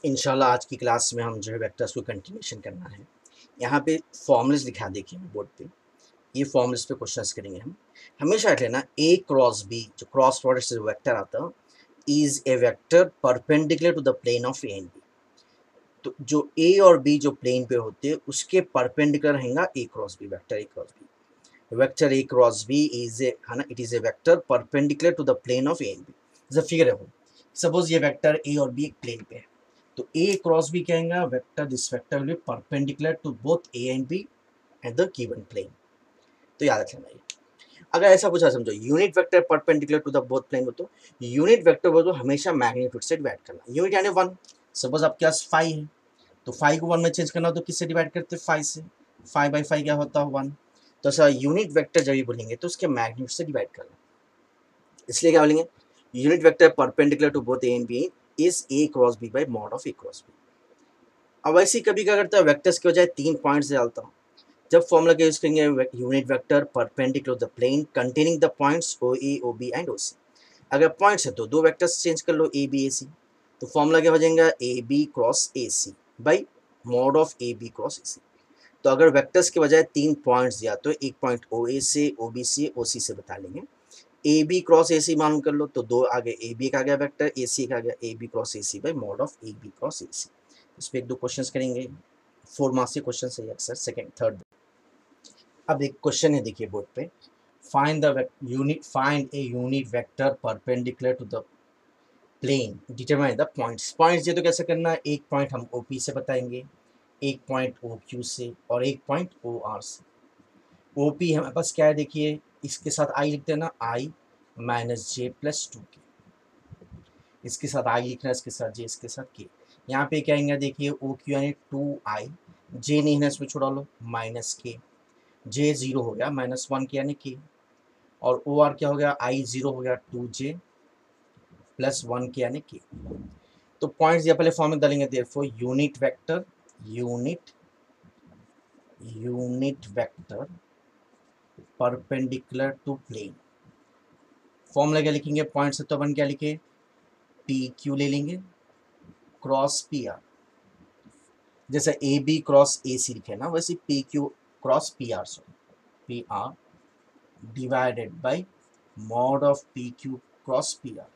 इंशाल्लाह आज की क्लास में हम जो है वेक्टर्स को कंटिन्यूशन करना है। यहाँ पे फॉर्मूलेस दिखा देखिए बोर्ड पे, ये फॉर्मूलेस पे क्वेश्चंस करेंगे हम। हमेशा रख लेना ए क्रॉस बी, जो क्रॉस प्रोडक्ट से वेक्टर आता है, is a vector perpendicular to the plane of A and b. तो जो ए और बी जो प्लेन पे होते हैं उसके परपेंडिकुलर रहेगा A cross B, vector A cross B. Vector A cross B is A, है ना, it is a vector perpendicular to the plane of A and B. जैसे फिगर है वो, सपोज ये वेक्टर ए और बी एक plane पे है, तो ए क्रॉस बी कहेंगे vector, this vector will be perpendicular to both A and b at the given plane. तो याद रखना ये। अगर ऐसा पूछा समझो unit vector perpendicular to the both plane हो, तो यूनिट वेक्टर बोलो हमेशा मैग्नीट्यूड से डिवाइड करना। यूनिट यानी 1, सपोज आपके पास 5 है, तो 5 को 1 में चेंज करना हो तो किससे डिवाइड करते हैं? 5 से। 5 बाई 5 क्या होता है? 1। तो ऐसा यूनिट वेक्टर जब भी बोलेंगे तो उसके मैग्नीट्यूड से डिवाइड करना, इसलिए क्या बोलेंगे? Unit vector perpendicular to both A and b is a cross b by mod of A cross b. अब ऐसे ही कभी क्या करता है, वेक्टर्स के बजाय 3 पॉइंट्स डालता हूँ। जब फॉर्मूला का यूज करेंगे, unit vector perpendicular the plane containing the points O A O B and O C. अगर पॉइंट्स है तो 2 वेक्टर्स चेंज कर लो, ए बी ए सी। तो फॉर्मूला क्या हो जाएगा? A B cross A C by mod of A B cross A C. तो अगर वेक्टर्स के बजाय 3 पॉइंट्स दिया तो एक पॉइंट ओ ए से, ओ बी से, ओ सी से बता लेंगे। ए बी क्रॉस ए सी मालूम कर लो, तो 2 आगे ए बी का गया वेक्टर, ए सी का गया A B cross A C by mod of A B cross A C. इस पर 1-2 क्वेश्चन करेंगे, 4 मार्क्स के क्वेश्चन है अक्सर, सेकंड थर्ड। अब एक क्वेश्चन है देखिए बोर्ड पे, find the unit, find a unit vector perpendicular to the plane, determine the points. Points ये तो कैसे करना है, एक पॉइंट हम ओ पी से बताएंगे, एक पॉइंट ओ क्यू से और एक पॉइंट ओ आर से। ओ पी हमारे पास क्या है देखिए, इसके साथ आई लिखते हैं ना, आई माइनस जे प्लस 2 के, इसके साथ आई लिखना है, इसके साथ जे, इसके साथ के। यहाँ पे क्या आएंगे देखिए, ओ क्यू यानी 2i, जे नहीं है इसमें छुड़ा लो, माइनस के, जे 0 हो गया, -1 के यानी के, और ओ आर क्या हो गया, आई 0 हो गया, 2j प्लस 1 के यानी के। तो पॉइंट्स या पहले फॉर्म में डालेंगे, therefore unit vector, unit unit vector perpendicular to plane. Formula क्या लिखेंगे, पॉइंट से तो अपन क्या लिखे, पी क्यू ले लेंगे क्रॉस पी आर। जैसे ए बी क्रॉस ए सी लिखे ना, वैसे P Q cross P R, sorry P R divided by mod of P Q cross P R.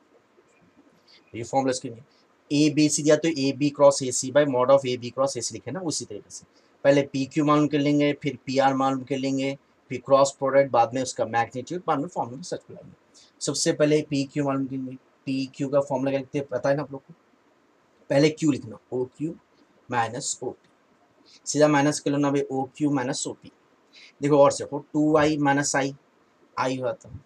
ये फॉर्मूला इसके लिए ए बी सी दिया तो A B cross A C by mod of A B cross A C लिखे ना, उसी तरीके से पहले पी क्यू मालूम कर लेंगे, फिर पी आर मालूम कर लेंगे, फिर क्रॉस प्रोडक्ट, बाद में उसका मैग्नीट्यूड, बाद में फॉर्मूला सच बुलाएंगे। सबसे पहले पी क्यू मालूम करेंगे। पी क्यू का फॉर्मूला क्या लिखते हैं पता है ना आप लोग को? पहले क्यू लिखना, o q minus o p, सीधा माइनस कर लो ना भाई, o q minus o p. देखो और से 2i माइनस आई, आई हुआ था,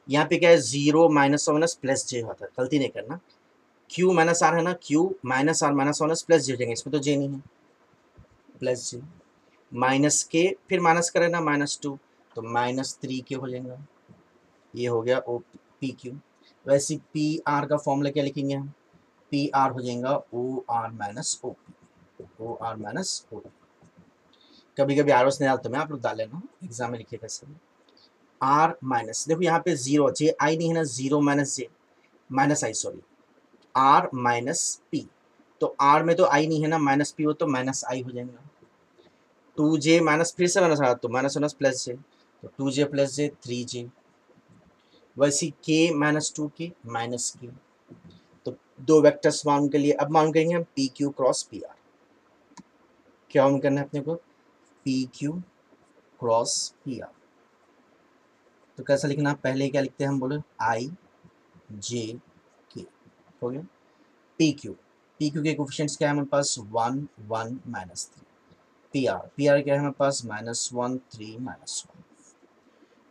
यहाँ पे क्या है, 0 माइनस माइनस प्लस जे हुआ था, गलती नहीं करना। क्यू माइनस आर है ना, Q minus R minus minus plus J देंगे, इसमें तो जे नहीं है, प्लस जे माइनस के, फिर माइनस करें ना, -2, तो -3 के हो जाएगा। ये हो गया ओ पी क्यू। वैसे पी आर का फॉर्मूला क्या लिखेंगे हम, पी आर हो जाएगा o r minus o p, o r minus o p. कभी कभी आर नहीं डालते, मैं आप लोग डाल लेना, एग्जाम में लिखिएगा सर। आर माइनस, देखो यहाँ पे 0, जे आई नहीं है ना, 0 minus J, minus i sorry, r minus p. तो आर में तो आई नहीं है ना, माइनस पी हो तो माइनस आई हो जाएगा। 2j माइनस, फिर से माइनस आ तो माइनस माइनस प्लस जे, तो 2j प्लस जे 3j। वैसे के -2 के माइनस के। तो 2 वेक्टर्स मालूम के लिए अब मालूम करेंगे हम P Q cross P are. क्या मालूम करना है अपने को, P Q cross P are. तो कैसा लिखना, पहले क्या लिखते हैं हम, बोले आई जे के, हो गया पी क्यू। पी क्यू के कोफिशिएंट्स क्या है हमारे पास, 1 1 -3। पी आर क्या है हमारे पास, -1 3 -1।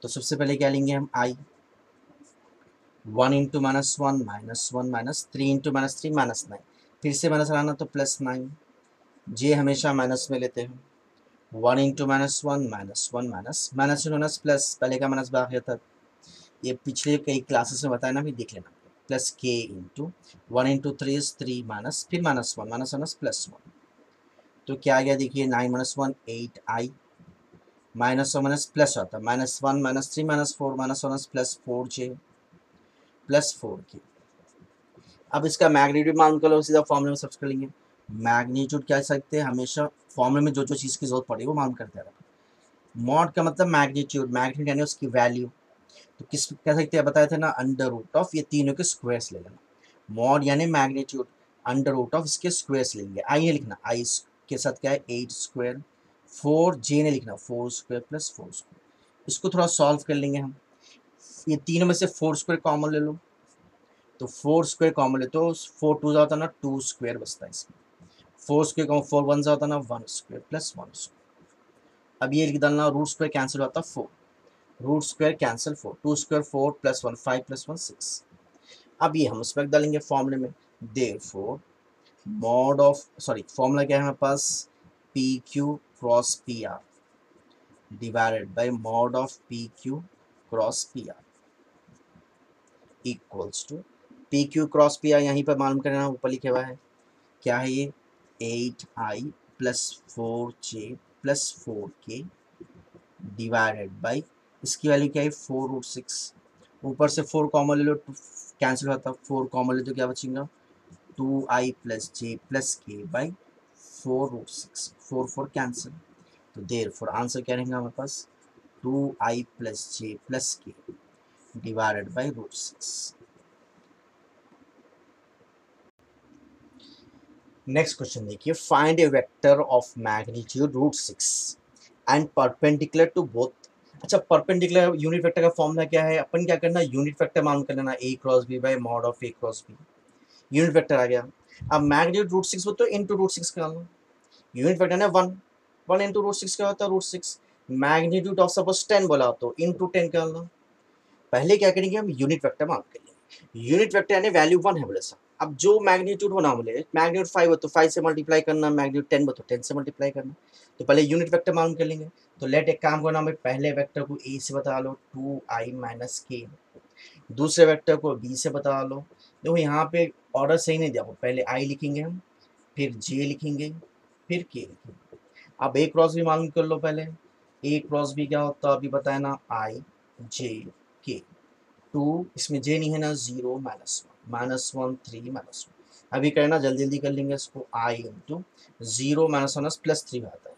तो सबसे पहले क्या लेंगे हम, आई 1 इंटू -1 -1 -3 इंटू -3 -9, फिर से माइनस लाना तो +9। जे हमेशा माइनस में लेते हैं, 1 इंटू -1 -1 माइनस प्लस, पहले का माइनस बाकी था, ये पिछले कई क्लासेस में बताया ना, भी देख लेना। प्लस के इंटू 1 इंटू 3 इज 3 माइनस, फिर -1 माइनस +1। तो क्या आ गया देखिए, 9 -1 8 आई, माइनस प्लस आता, -1 -3 -4 -1 +4 जे +4 के। अब इसका मैग्नीट्यूड मालूम कर लो, सीधा फॉर्मूले में सर्च कर लेंगे। मैग्नीट्यूड क्या सकते हैं, हमेशा फॉर्मूले में जो जो चीज़ की जरूरत पड़ेगी वो मालूम करते हैं। मॉड का मतलब मैग्नीट्यूड, मैग्नीट्यूड यानी उसकी वैल्यू। तो किस कह सकते हैं, बताए थे ना, अंडर रूट ऑफ ये तीनों के स्क्वायर्स ले लेना। मॉड यानी मैग्नीट्यूड, अंडर रूट ऑफ इसके स्क्वायर्स लेंगे। आई ने लिखना, आई के साथ क्या है 8 स्क्वायर, 4 जे ने लिखना 4 स्क्वायर प्लस 4 स्क्वायर। इसको थोड़ा सॉल्व कर लेंगे हम। ये तीनों में से 4 स्क्वायर कॉमन ले लो, तो 4 स्क्वायर कॉमन ले तो 4 टू जाता ना 2 स्क्वायर बचता है इसमें। 4 स्क्वायर कॉमन 4 वन जाता ना 1 स्क्वायर प्लस 1 स्क्वायर। अब ये लिख डालना, रूट स्क्वायर कैंसिल होता 4, root square cancel 4, 2 square 4 plus 1 5 plus 1 6। अब ये हम उसमें डालेंगे फॉर्मूले में। Therefore mod of, sorry formula क्या है हमारे पास, P Q cross P R divided by mod of P Q cross P R equals to, P Q cross P R यहीं पर मालूम करना, ऊपर लिखे हुआ है क्या है ये 8i plus 4j plus 4k divided by, इसकी वैल्यू क्या है 4√6, ऊपर से 4 कॉमन ले लो, कैंसिल होता, 4 कॉमन ले तो क्या बचेगा 2i plus j plus k by 4√6, 4 4 cancel. तो देर फोर आंसर क्या रहेगा हमारे पास 2i प्लस जे प्लस के डिवाइडेड बाई √6। नेक्स्ट क्वेश्चन देखिए, find a vector of magnitude √6 and perpendicular to both. अच्छा, परपेंडिकुलर यूनिट वेक्टर का फॉर्मूला क्या है, अपन क्या करना, यूनिट वेक्टर मालूम कर लेना, a cross b by mod of a cross b, unit vector आ गया। अब मैग्नीट्यूड √6 हो तो इंटू √6 कर लो, यूनिट वेक्टर है 1, 1 इंटू √6 क्या होता है √6। मैग्नीट्यूड ऑफ सपोज 10 बोला तो इंटू 10 कर लो। पहले क्या करेंगे हम, यूनिट वेक्टर मालूम करेंगे, यूनिट वेक्टर यानी वैल्यू 1 है बोले सर। अब जो मैग्नीट्यूड होना बोले, मैग्नीट्यूड 5 हो तो 5 से मल्टीप्लाई करना, मैग्नीट्यूड 10 हो तो 10 से मल्टीप्लाई करना। तो पहले यूनिट वेक्टर मालूम कर लेंगे। तो लेट एक काम करना, पहले वेक्टर को ए से बता लो 2i माइनस के, दूसरे वेक्टर को बी से बता लो। देखो यहाँ पे ऑर्डर सही नहीं दिया, पहले आई लिखेंगे हम, फिर जे लिखेंगे, फिर के लिखेंगे। अब ए क्रॉस भी मालूम कर लो पहले, ए क्रॉस भी क्या होता है अभी बताया ना, आई जे के, 2 इसमें जे नहीं है ना, 0 -1 3 -1। अभी करना जल्दी जल्दी कर लेंगे इसको, आई इंटू 0 -1 प्लस 3 आता है,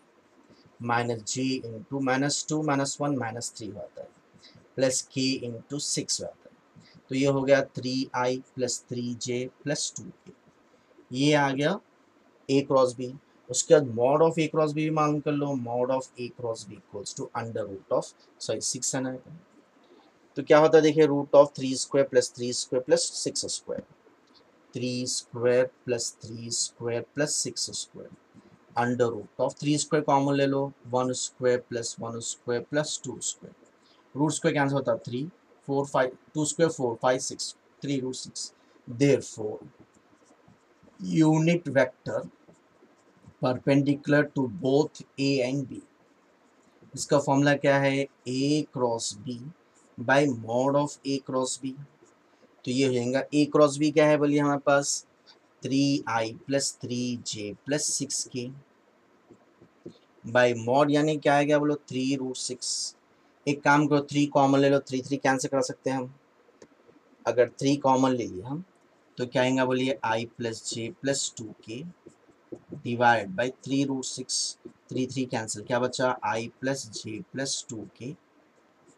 माइनस जे इंटू -2 -1 -3 आता है, प्लस के इंटू 6 आता है। तो ये हो गया 3i plus 3j plus 2k, ये आ गया ए क्रॉस बी। उसके बाद mod of A cross B भी मालूम कर लो, mod of A cross B equals to under root of, sorry 6 है ना, तो क्या होता है देखिए, root of 3 square plus 3 square plus 6 square, 3 square plus 3 square plus 6 square, under root of 3 square common ले लो, 1 square plus 1 square plus 2 square, root square cancel होता है 3 4 5, 2 square 4 5 6, 3√6। Therefore unit vector perpendicular to both A and B, इसका formula क्या है, A cross B by mod of A cross B. तो ये हो जाएगा ए क्रॉस बी क्या है बोलिए हमारे पास 3i plus 3j plus 6k bye mod यानी क्या है, क्या बोलो 3√6। एक काम करो 3 कॉमन ले लो, 3 3 कैंसिल कर सकते हैं हम, अगर 3 कॉमन ले लिए हम तो क्या आएगा बोलिए i plus j plus 2k divide by 3√6, 3 3 cancel, क्या बचा i plus j plus 2k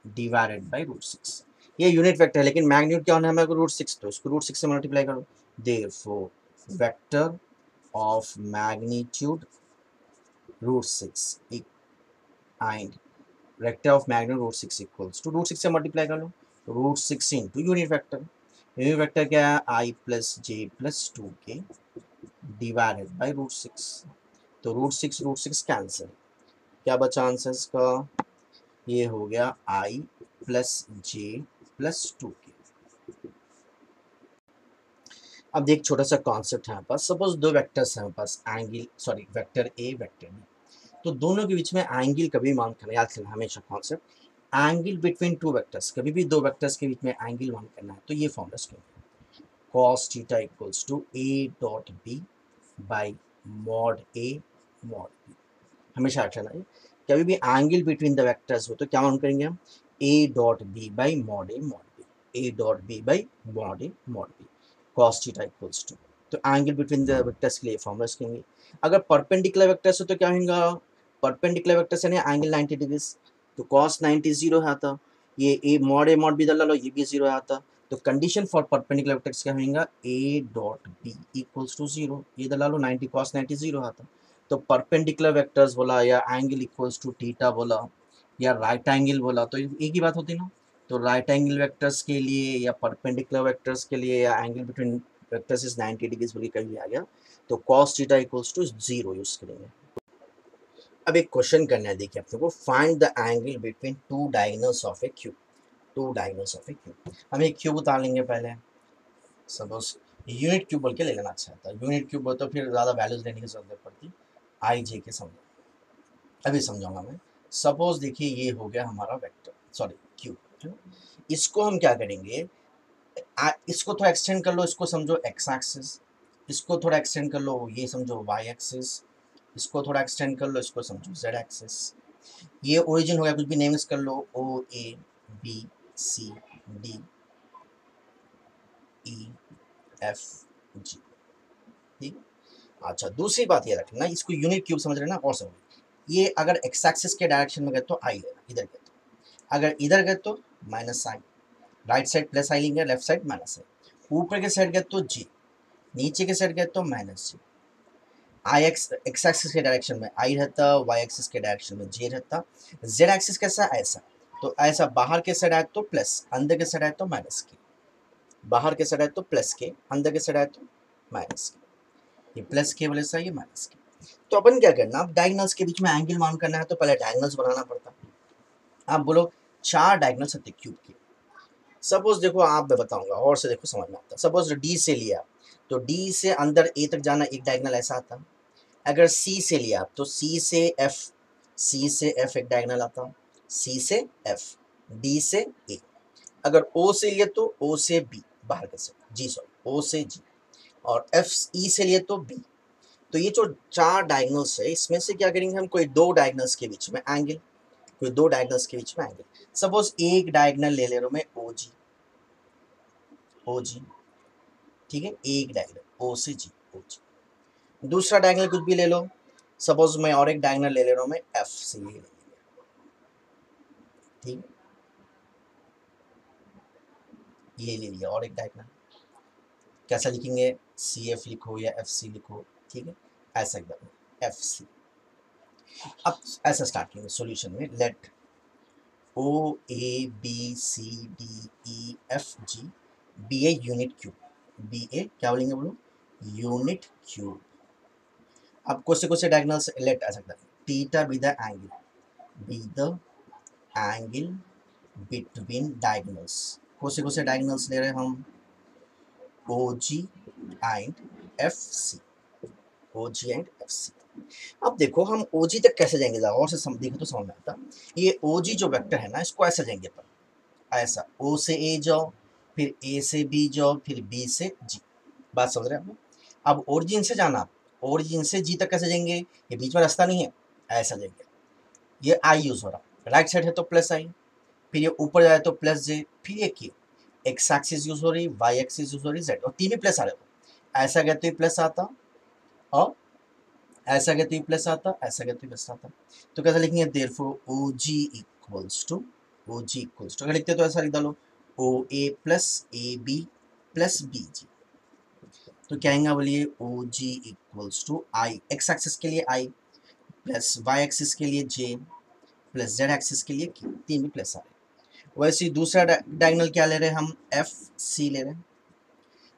divided by √6। ये यूनिट वेक्टर है, लेकिन मैग्नीट्यूड क्या होना है हमें √6, तो इसको √6 से मल्टीप्लाई करो। Therefore vector of magnitude √6 and vector of magnitude √6 equals to √6 से मल्टीप्लाई कर लो, √6 into unit vector, unit vector क्या है i plus j plus 2k divided by √6। तो √6 कैंसिल, क्या बचा आंसर का, ये हो गया i plus j plus 2k। अब देख छोटा सा कॉन्सेप्ट है हमारे पास, सपोज दो वेक्टर्स हैं हमारे पास, angle sorry vector A vector B, तो दोनों के बीच में एंगल कभी मान करना, याद रखना हमेशा concept, angle between two vectors, कभी भी दो वेक्टर्स के बीच में एंगल मान करना है तो ये फॉर्मूला इसके cos theta equals to a dot b by mod a mod b। हमेशा रखना है, कभी भी एंगल बिटवीन द वेक्टर्स हो तो क्या मान करेंगे हम, a dot b by mod a mod b, a dot b by mod a mod b। cos theta equals to, तो एंगल बिटवीन द वेक्टर्स के लिए फॉर्मूला लिखेंगे। अगर परपेंडिकुलर वेक्टर्स हो तो क्या होगा, परपेंडिकुलर वेक्टर्स यानी एंगल 90 डिग्री, तो cos 90 जीरो है आता, ये ए मॉड भी डाल लो, ये भी जीरो है आता, तो कंडीशन फॉर परपेंडिकुलर वेक्टर्स क्या होगा, a dot b equals to zero, ये डाल लो 90 cos 90 जीरो आता। तो परपेंडिकुलर वेक्टर्स बोला या एंगल इक्वल्स टू थीटा बोला या राइट एंगल बोला तो एक ही बात होती ना। तो राइट एंगल वेक्टर्स के लिए या परपेंडिकुलर वेक्टर्स के लिए या angle between vectors is 90 degrees बोल के कहीं आ गया, तो cos theta equals to zero use करेंगे। अब एक क्वेश्चन करना है, देखिए अपने को, find the angle between two diagonals of a cube, two diagonals of a cube. हम एक क्यूब उतार लेंगे पहले, सपोज यूनिट क्यूब बोल के ले लेना अच्छा था, यूनिट क्यूब हो तो फिर ज़्यादा वैल्यूज लेने की जरूरत पड़ती, आई जे के समझो, अभी समझाऊंगा मैं। सपोज देखिए ये हो गया हमारा वेक्टर, सॉरी क्यूब, इसको हम क्या करेंगे, इसको थोड़ा एक्सटेंड कर लो, इसको समझो एक्स एक्सिस, इसको थोड़ा एक्सटेंड कर लो, ये समझो वाई एक्सिस, इसको थोड़ा एक्सटेंड कर लो, इसको समझो जेड एक्सिस। ये ओरिजिन हो गया, कुछ भी नेम कर लो, O A B C D E F G, ठीक। अच्छा दूसरी बात ये रखना, इसको यूनिट क्यूब समझ रहे ना, और समझ, ये अगर एक्स एक्सिस के डायरेक्शन में गए तो आई लेना, इधर गए तो, अगर इधर गए तो minus sign, right side plus I लेंगे, लेफ्ट साइड माइनस आई, ऊपर के साइड गए तो जी, नीचे के साइड गए तो माइनस जी। आई एक्स एक्स एक्सिस के डायरेक्शन में आई रहता, वाई एक्सिस के डायरेक्शन में जे रहता, जेड एक्सिस कैसा ऐसा, तो ऐसा बाहर के साइड आए तो प्लस, अंदर के साइड आए तो माइनस के, बाहर के साइड आए तो प्लस के, अंदर के साइड आए तो माइनस के, ये प्लस के वाले साइड, ये माइनस के। तो अपन क्या करना, अब डायगोनल्स के बीच में एंगल मालूम करना है तो पहले डायगोनल्स बनाना पड़ता। आप बोलो चार डायगोनल्स होते क्यूब के, सपोज देखो आप मैं बताऊंगा और से देखो समझ में आता, सपोज डी से लिया तो डी से अंदर ए तक जाना एक डायगोनल ऐसा आता, अगर सी से लिया तो सी से एफ, सी से एफ एक डायगोनल आता, सी से एफ, डी से ए, अगर ओ से लिए तो ओ से बी, बाहर के से जी, सॉरी ओ से जी, और एफ ई से लिए तो बी। तो ये जो चार डायगोनल्स है इसमें से क्या करेंगे हम, कोई दो डायगोनल्स के बीच में एंगल, कोई दो डायगोनल्स के बीच में एंगल, सपोज एक डायगोनल ले ले रहा हूं मैं ओ जी, ओ जी, ठीक है, एक डायगोनल ओ से जी, ओ जी। दूसरा डायगोनल कुछ भी ले लो, सपोज मैं और एक डायगोनल ले ले रहा हूं मैं एफ से, ये ले लेंगे, ठीक है, ये ले लिया और एक डायगोनल, कैसा लिखेंगे, सी एफ लिखो या एफ सी लिखो, ठीक है, ऐसा एकदम एफ सी। अब ऐसा स्टार्ट करेंगे सॉल्यूशन में, let O A B C D E F G B A unit cube, B A क्या बोलेंगे बोलो, यूनिट क्यूब। अब कौन से डायगोनल्स लेट आ सकता है, theta be the angle between diagonals, कौन से डायगोनल्स ले रहे हैं हम, O G and F C, O G and F C. अब देखो हम ओ जी तक कैसे जाएंगे, और से देखो तो समझ में आता, ये ओ जी जो वेक्टर है ना इसको ऐसे जाएंगे अपन, ऐसा ओ से ए जाओ, फिर ए से बी जाओ, फिर बी से जी, बात समझ रहे हैं आप। अब ओरिजिन से जाना, ओरिजिन से जी तक कैसे जाएंगे, ये बीच में रास्ता नहीं है, ऐसा जाएंगे, ये आई यूज हो रहा, राइट साइड है तो प्लस आई, फिर ये ऊपर जाए तो प्लस जे, फिर ये की एक्स एक्सिस यूज हो रही, वाई एक्सिस यूज हो रही, जेड, और तीन ही प्लस आ रहे हो, ऐसा गए तो प्लस आता, और ऐसा गए तो प्लस आता, ऐसा गए तो प्लस आता। तो कैसा लिखेंगे, therefore O G equals to, O G equals to अगर लिखते तो ऐसा लिख डालो, O A plus A B plus B G, तो क्या आएगा बोलिए, O G equals to I, X axis के लिए आई, प्लस वाई एक्सिस के लिए जे, प्लस जेड एक्सिस के लिए के, तीन भी प्लस आ रहे हैं। वैसे ही दूसरा डायगोनल क्या ले रहे हैं हम, एफ सी ले रहे हैं।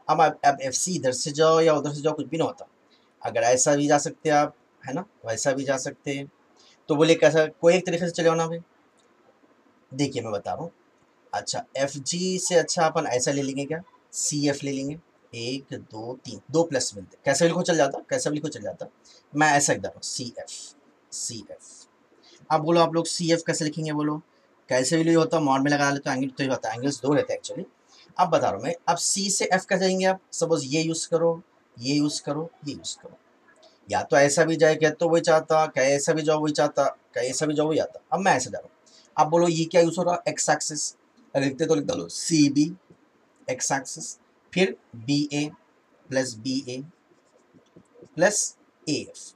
अब एफ सी इधर से जाओ या उधर से जाओ कुछ भी ना होता, अगर ऐसा भी जा सकते हैं आप, है ना, वैसा भी जा सकते हैं, तो बोले कैसा, कोई एक तरीके से चले ना भाई, देखिए मैं बता रहा हूँ। अच्छा एफ जी से अच्छा अपन ऐसा ले लेंगे क्या, सी एफ ले लेंगे, एक दो तीन, दो प्लस मिलते, कैसे भी लिखो चल जाता, कैसे भी लिखो चल जाता, मैं ऐसा लिख रहा हूँ सी एफ, सी एफ। अब बोलो आप लोग सी एफ कैसे लिखेंगे बोलो, कैसे भी होता मॉड में लगा ले तो एंगल तो ही होता है, एंगल्स दो रहते हैं एक्चुअली। अब बता रहा हूँ मैं, अब सी से एफ कैसे जाएंगे आप, सपोज ये यूज करो, ये यूज करो, ये यूज करो, या तो ऐसा भी जाए क्या तो वही चाहता, क्या ऐसा भी जाओ वही चाहता, क्या ऐसा भी जाओ वही आता, अब मैं ऐसा जा रहा हूँ। अब बोलो ये क्या यूज हो रहा, एक्स एक्सिस, लिखते तो लिख डालो सी बी एक्स एक्सिस, फिर b a plus b a plus a f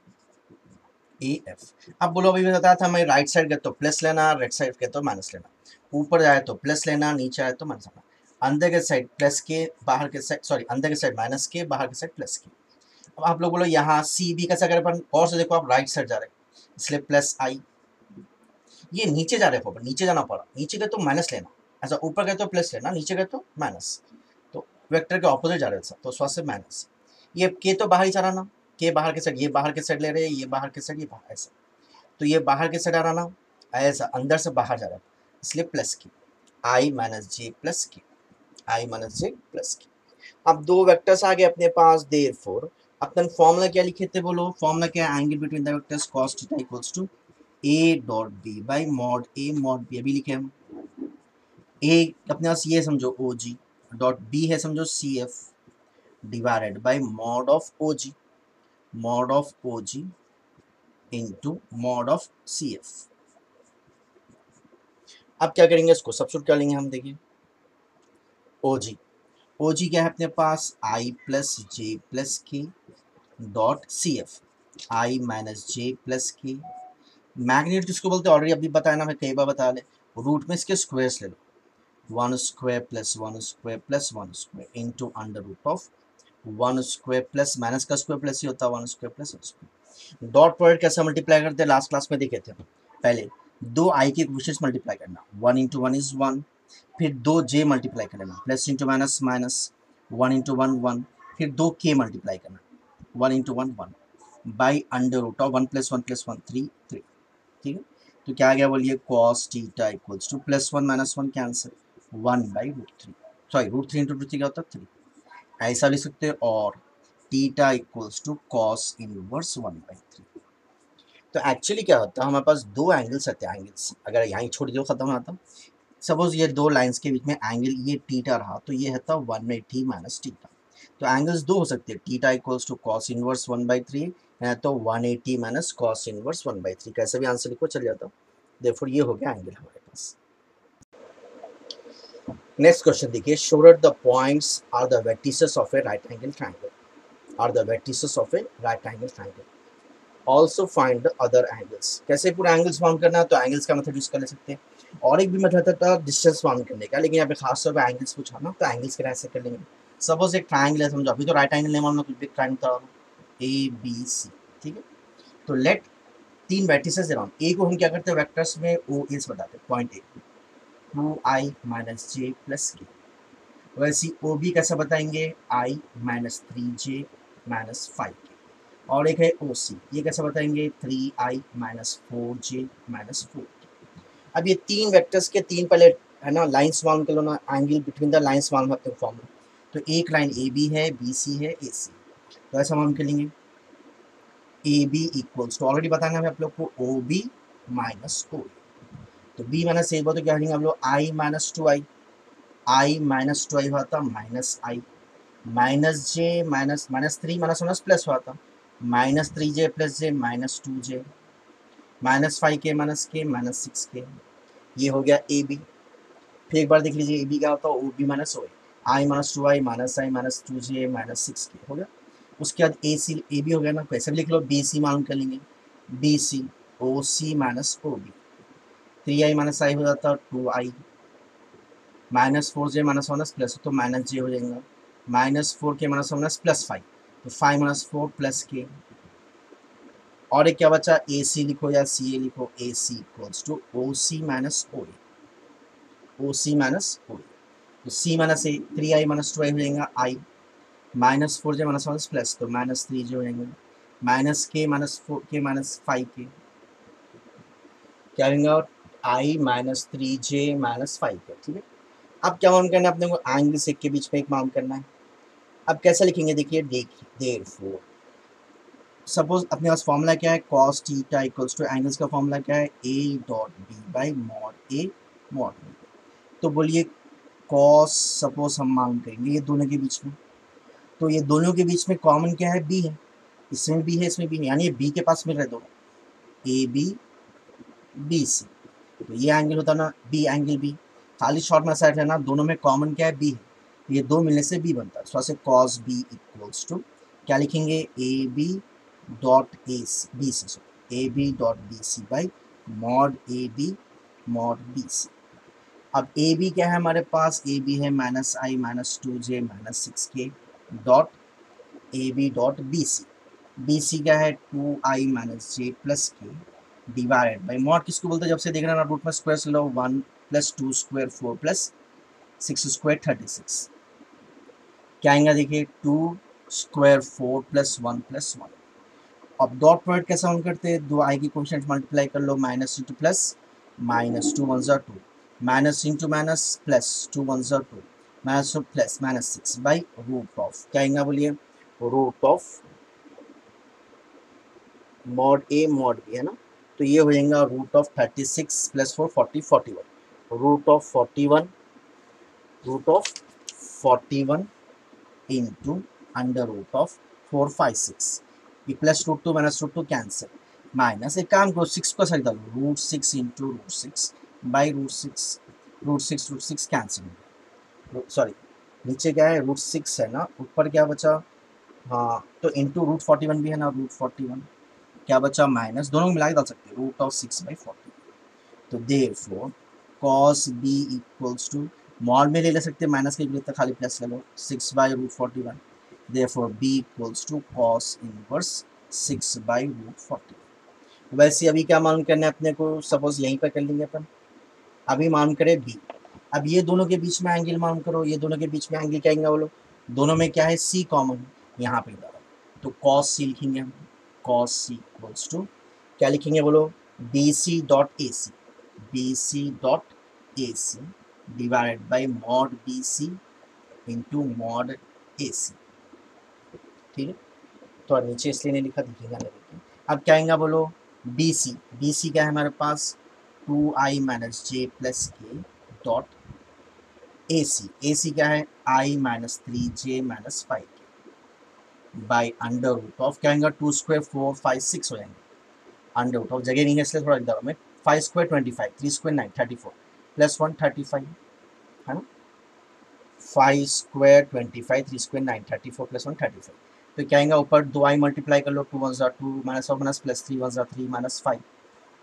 a f. अब बोलो अभी बताया था मैं राइट साइड गए तो प्लस लेना, राइट साइड गए तो माइनस लेना, ऊपर जाए तो प्लस लेना, नीचे आए तो माइनस लेना, अंदर के साइड प्लस के, बाहर के साइड सॉरी अंदर के साइड माइनस के, बाहर के साइड प्लस के। अब आप लोग बोलो यहाँ सी बी कैसा करें अपन, और से देखो आप राइट साइड जा रहे हैं इसलिए प्लस आई, ये नीचे जा रहे हैं, नीचे जाना पड़ा, नीचे गए तो माइनस लेना, ऐसा ऊपर गए तो प्लस लेना, नीचे गए तो माइनस, तो वेक्टर के ऑपोजिट जा रहे थे तो उस से माइनस। ये के तो बाहर ही जा रहा ना, के बाहर के साइड, ये बाहर के साइड ले रहे हैं, ये बाहर के साइड, ये बाहर ऐसा, तो ये बाहर के साइड आ रहा ना, ऐसा अंदर से बाहर जा रहा है इसलिए प्लस की, आई माइनस जे प्लस की, आई माइनस जे प्लस की। अब दो वेक्टर्स आ गए अपने पास, देयरफॉर अपन फॉर्मूला क्या लिखे थे बोलो, फॉर्मूला क्या है, angle between the vectors cos theta equals to a dot B by mod A mod b. अभी लिखे हम ए अपने पास ये समझो ओ जी, डॉट बी है समझो c f, divided by mod of o g, mod of o g into mod of c f. अब क्या करेंगे, इसको सब्स्टिट्यूट कर लेंगे हम, देखिए ओ जी, ओ जी क्या है अपने पास, आई plus j plus K dot C F, आई माइनस जे प्लस के, मैग्नीट्यूड किसको बोलते हैं ऑलरेडी अभी बताया ना, मैं कई बार बता ले, रूट में इसके स्क्वायर्स ले लो, one square plus one square plus one square into under root of one square plus minus का स्क्वायर प्लस ही होता है one square plus one square. Dot product कैसे मल्टीप्लाई करते हैं लास्ट क्लास में देखे थे, पहले दो आई के कोएफिशिएंट्स मल्टीप्लाई करना, one into one is one, फिर दो जे मल्टीप्लाई कर लेना, plus into minus minus, one into one one, फिर दो के मल्टीप्लाई करना, one into one one, by under root of one plus one plus one three three, ठीक है। तो क्या आ गया बोलिए, cos theta equals to plus one minus one cancel, one by root three, sorry root three into root three क्या होता है थ्री, ऐसा लिख सकते हैं, और theta equals to cos inverse one by three. तो एक्चुअली क्या होता है, हमारे पास दो एंगल्स रहते हैं, एंगल्स अगर यहाँ छोड़ दियो खत्म होता, सपोज ये दो लाइंस के बीच में एंगल ये टीटा रहा तो ये रहता 180 माइनस टीटा। तो एंगल्स दो हो सकते हैं, theta equals to cos inverse one by three या तो 180 minus cos inverse one by three, कैसे भी आंसर लिखो चल जाता। देयरफॉर ये हो गया एंगल हमारे पास। नेक्स्ट क्वेश्चन देखिए, show that the points are the vertices of a right angle triangle, are the vertices of a right angle triangle, also find the other angles. कैसे पूरा एंगल्स फाउंड करना है, तो एंगल्स का method use कर ले सकते हैं, और एक भी मेथड था डिस्टेंस फाउंड करने का, लेकिन यहाँ पे खास तौर पर एंगल्स पूछा ना, तो एंगल्स के ऐसे कर लेंगे। सपोज एक ट्रायंगल है समझो, अभी तो राइट एंगल नहीं मालूम, कुछ भी ट्रायंगल था ए बी सी, ठीक है। तो लेट तीन वर्टिसेस अराउंड ए को हम क्या करते हैं वेक्टर्स में ओ एस बताते हैं, point A two I minus J plus K, वैसे ओ बी कैसे बताएंगे, I minus three J minus five K, और एक है ओ सी, ये कैसे बताएंगे, three I minus four J minus four K. अब ये तीन वेक्टर्स के तीन पहले है ना लाइन्स मालूम कर लो ना, एंगल बिटवीन द लाइन्स मालूम है फॉर्मूला, तो एक लाइन ए बी है, बी सी है, ए सी, तो ऐसा मालूम कर लेंगे, A B equals to already बताना है आप लोग को ओ बी माइनस ओ, तो बी माइनस ए तो क्या करेंगे आप लोग, I minus two I minus two I हुआ था minus I, minus J minus minus three minus minus plus हुआ था, minus three J plus J minus two J, minus five K minus six K, ये हो गया A B. फिर एक बार देख लीजिए ए बी क्या होता है, O B minus O I minus two I minus two J minus six के हो गया। उसके बाद ए सी ए बी हो गया ना, कैसे भी लिख लो, बी सी मालूम कर लेंगे, B C O C minus O B, three I minus I हो जाता two I, minus four J minus minus plus तो माइनस जे हो जाएगा, minus four K minus minus plus five, तो five minus four plus K, और एक क्या बचा, ए सी लिखो या सी ए लिखो, ए सी equals to O C minus O A, O C minus ओ ए, तो सी minus A three I minus two आई हो जाएगा आई, minus four J minus minus plus तो माइनस थ्री जे हो जाएंगे, माइनस के minus four K minus five के, क्या होगा, और आई minus three J minus five के, ठीक है। अब क्या मालूम करना है अपने को, एंगल से के बीच में एक मालूम करना है। अब कैसे लिखेंगे देखिए, देयरफॉर सपोज अपने पास फॉर्मूला क्या है, cos theta equals to angles का फॉर्मूला क्या है, a dot B by mod A mod B. तो बोलिए cos सपोज हम मालूम करेंगे ये दोनों के बीच में, तो ये दोनों के बीच में कॉमन क्या है, b है, इसमें b है इसमें b है, यानी ये b के पास मिल रहे दोनों ए बी बी सी, तो ये एंगल होता ना बी एंगल बी, खाली शॉर्ट में साइड है ना, दोनों में कॉमन क्या है b है, ये दो मिलने से बी बनता है, थोड़ा से कॉस बी इक्वल्स टू क्या लिखेंगे, A B dot A B C, sorry A B dot B C by mod A B mod B C. अब ए बी क्या है हमारे पास, ए बी है minus I minus two J minus six K dot A B dot B C क्या है two I minus J plus के divided by mod किसको बोलते हैं, जब से देख रहे हैं ना रूट में स्क्वायर लो, one plus two square four plus six square 36, क्या आएगा देखिए two square four plus one. अब डॉट प्रोडक्ट कैसा हम करते हैं, दो आई की कोएफिशिएंट मल्टीप्लाई कर लो, minus into plus, minus two one ज़ा two, minus into minus plus two one ज़ा two, minus two plus minus six by root of क्या आएगा बोलिए, root of mod A mod B है ना, तो ये हो जाएगा root of 36 plus 4 40 41, root of 41, root of 41 into under root of 456, ये plus root two minus root two cancel, minus एक काम करो सिक्स को साइड डालो, root six into root six by root six cancel, sorry नीचे क्या है root six है ना, ऊपर क्या बचा, हाँ तो इंटू रूट 41 भी है ना, रूट 41 क्या बचा माइनस, दोनों को मिला के डाल सकते हैं रूट ऑफ 6/40, तो therefore cos b equals to mod में ले सकते हैं, माइनस के लिए तो खाली प्लस ले लो 6/√41, therefore b equals to cos inverse 6/√41। वैसे अभी क्या मालूम करना है अपने को, सपोज यहीं पर कर लेंगे अपन, अभी मालूम करें b, अब ये दोनों के बीच में एंगल मालूम करो, ये दोनों के बीच में एंगल क्या आएगा बोलो, दोनों में क्या है c कॉमन, यहाँ पे डालो तो cos c लिखेंगे हम, cos c इक्वल्स टू क्या लिखेंगे बोलो, bc dot A C divided by mod B C into mod A C, ठीक है, तो नीचे इसलिए नहीं लिखा, दिखेगा नहीं। अब क्या आएगा बोलो, बी सी क्या है हमारे पास, two I minus J plus K dot A C क्या है I minus three J minus five K by under root of क्या आएगा, two square four five six हो जाएंगे, अंडर रूट ऑफ जगह नहीं है इसलिए थोड़ा लिख दूँ मैं, five square 25, three square 9 34 plus 1 35 है ना, five square 25, three square 9 34 plus 1 35, तो क्या आएगा ऊपर दो आई मल्टीप्लाई कर लो, टू वन ज़ा two minus of minus plus three one ज़ा three minus five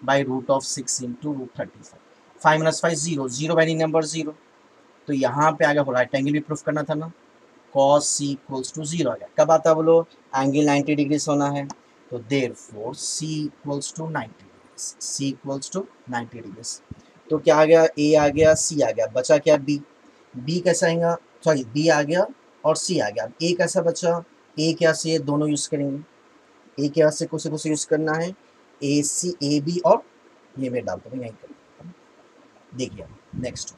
by root of six into root 35, five minus five zero, zero by number zero, तो यहाँ पे आ गया राइट एंगल भी प्रूफ करना था ना, cos c equals to zero आ गया, कब आता है बोलो, एंगल 90 डिग्री होना है, तो therefore c equals to 90 degree, c equals to 90 degree, तो क्या आ गया, a आ गया c आ गया, बचा क्या b कैसा आएगा, सॉरी b आ गया और c आ गया, a कैसा बचा, a क्या से दोनों यूज करेंगे, a के वास्ते कौन से यूज करना है, ए बी और ये मैं डालता हूँ यहीं कर, देखिए नेक्स्ट,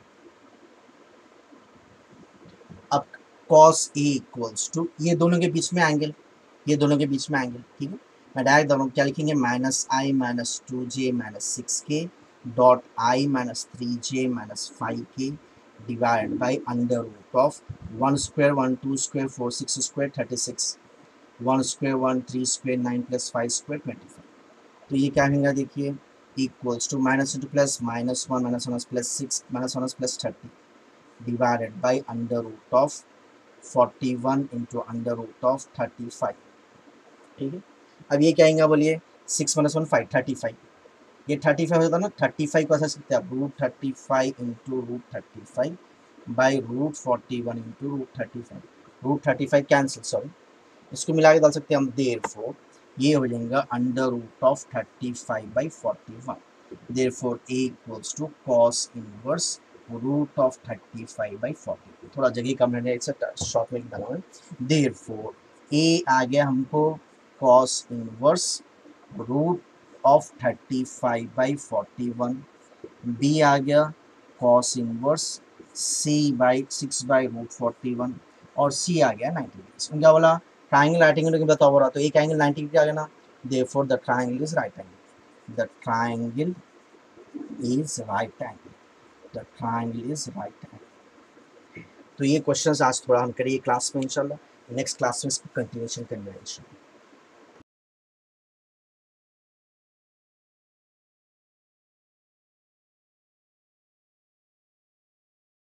अब cos a इक्वल्स टू ये दोनों के बीच में एंगल, ये दोनों के बीच में एंगल, ठीक है, मैं डायरेक्ट दोनों क्या लिखेंगे, minus I minus two J minus six K dot I minus three J minus five K divide by under root of one square one two square four six square 36, one square one three square 9 plus five square 25, तो ये क्या होगा देखिए, equals to minus into plus minus one plus six minus one plus 30 divided by under root of 41 into under root of 35, ठीक है, अब ये क्या आएगा बोलिए, सिक्स माइनस वन फाइव 35, ये 35 होता है ना, 35 को ऐसा सकते हैं आप root 35 into root 35 by root 41 into root 35 cancel, sorry इसको मिला के डाल सकते हैं हम, देयरफॉर ये हो जाएगा under root of 35/41, therefore a equals to cos inverse root of 35/40, थोड़ा जगह कम रहने शॉर्ट में डाला है, देयरफॉर a आ गया हमको cos inverse root of 35/41, b आ गया cos इनवर्स c/6/√41 और c आ गया 90 डिग्री, क्या बोला, ट्राइंगल राइट एंगल बता हो रहा, तो एक एंगल 90 डिग्री आ गया ना, therefore the triangle is right angle, the triangle is right angle, the triangle is right angle. तो ये क्वेश्चंस आज थोड़ा हम करिए क्लास में, इंशाल्लाह नेक्स्ट क्लास में इसको कंटिन्यूशन करना है इंशाल्लाह।